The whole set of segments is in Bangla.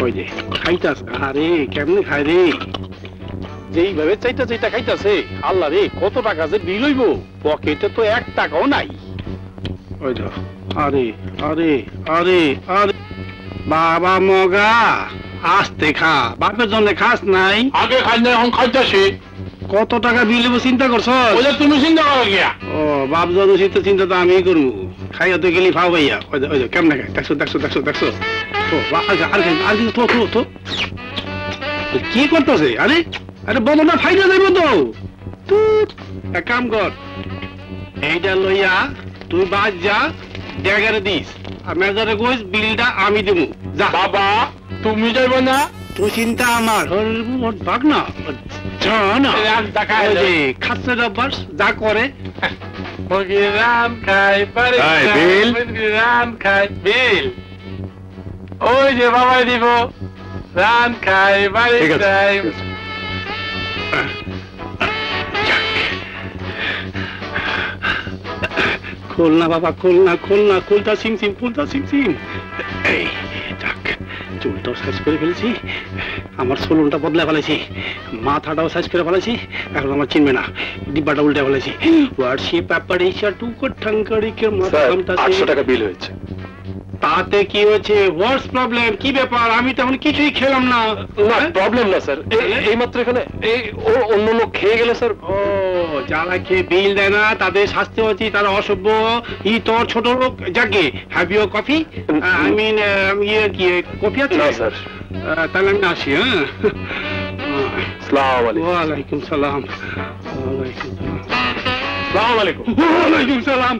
ওই যে খাইতাস, আরে কেমনে খায় রে, যেইভাবে চাইটা চাইটা খাইতাছে, আল্লাহ রে কত টাকা যে বিল হইব, পকেটে তো 1 টাকাও নাই। ওই তো আরে আরে আরে আরে বাবা মগা, আস্তে খা, বাপের জন্য খাস নাই? আগে খাই না, এখন খাইতেছি। কত টাকা বিল হইব চিন্তা করছ? তুমি চিন্তা করো গিয়া। ও বাপ জন চিন্তা তো আমি করবো, খাইয়া তো গেলি ফাও ভাইয়া। ওই যে কেমনে খাই, দেখছো দেখছো দেখছো দেখছো, আর কিন্তু তো কি করতেছে? আরে আরে বদলটা ফাইনা যাইব তো, এক কাম কর, এইটা লইয়া তুই বাদ যা, ড্যাগারে দিস, আর মেজারে কইস বিলটা আমি দেবো। যা বাবা, তুমি যাইব না? তুই চিন্তা আমার ভাগ না, খাচ্ছে অভ্যাস যা করে। রাম খাই রাম খাই বিল, ওই যে বাবাই দিব, রাম খাই বাড়ি খাই। খোল না বাবা, খোল না, খোল না, খুলতা সিমসিম, খুলতা সিমসিম। এই যাক, চুলটাও সাইজ করে ফেলেছি, আমার সোলনটা বদলে ফেলেছি, মাথাটাও সাইজ করে ফেলেছি, এখন আমার চিনবে না, ডিব্বাটা উল্টে ফেলেছি। ওয়ার্ডশি পেপারিশা টুকো ঠাঙ্কারিকে মাথা কামতাছে। 800 টাকা বিল হয়েছে। তাতে কি হয়েছে? হোয়াটস প্রবলেম? কি ব্যাপার? আমি তেমন কিছুই খেলাম না। না প্রবলেম না স্যার, এই মাত্র এখানে অন্য লোক খেয়ে গেলে স্যার। ও যারা খেয়ে বিল দেয় না তাদের শাস্তি হচ্ছে তারা অসভ্য, ই তোর ছোট লোক। যাকে have you coffee? I mean ইয়ে কি কফি আছে? না স্যার। তাহলে আমি আসি। হ্যাঁ, আসসালামু আলাইকুম। ওয়ালাইকুম সালাম। ওয়ালাইকুম সালাম। আসসালামু আলাইকুম। ওয়ালাইকুম সালাম।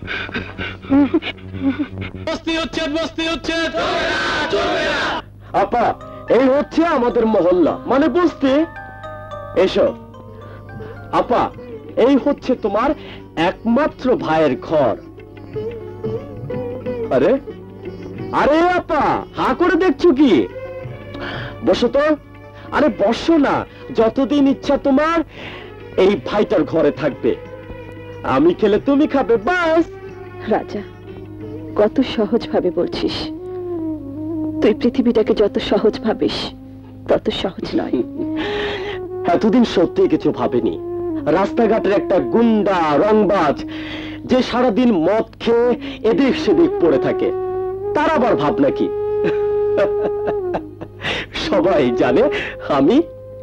আপা, এই হচ্ছে আমাদের মহল্লা, মানে বস্তি। এসো আপা, এই হচ্ছে তোমার একমাত্র ভাইয়ের ঘর। আরে আরে আপা, হা করে দেখছো কি? বসো তো। আরে বসো না, যতদিন ইচ্ছা তোমার এই ভাইটার ঘরে থাকবে। আমি খেলে তুমি খাবে, বাস। রাজা, কত সহজ ভাবে বলছিস। তুই পৃথিবীটাকে যত সহজ ভাবিস তত সহজ নয়। এতদিন সত্যি কিছু ভাবেনি। রাস্তাঘাটের একটা গুন্ডা রংবাজ যে সারাদিন মদ খেয়ে এদিক সেদিক পড়ে থাকে, তার আবার ভাবনা কি? সবাই জানে আমি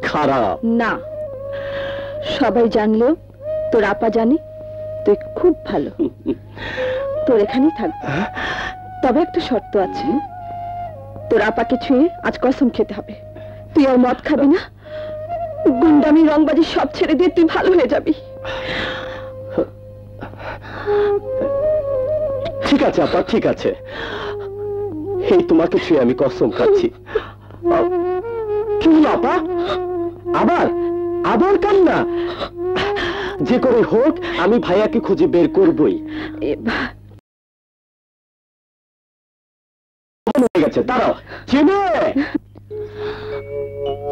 খারাপ। না, সবাই জানলেও তোর আপা জানে তুই খুব ভালো। তোর এখানেই থাকবি, তবে একটা শর্ত আছে। তোর আপাকে ছুঁয়ে আজ কসম খেতে হবে, তুই আর মদ খাবি না, গুন্ডামি রংবাজি সব ছেড়ে দিয়ে তুই ভালো হয়ে যাবি। ঠিক আছে আপা, ঠিক আছে, এই তোমাকে ছুঁয়ে আমি কসম খাচ্ছি। কি হলো আপা? আবার আবার কান্না? যে করে হোক আমি ভাইয়াকে খুঁজে বের করবই। হয়ে গেছে, দাঁড়াও। চিনে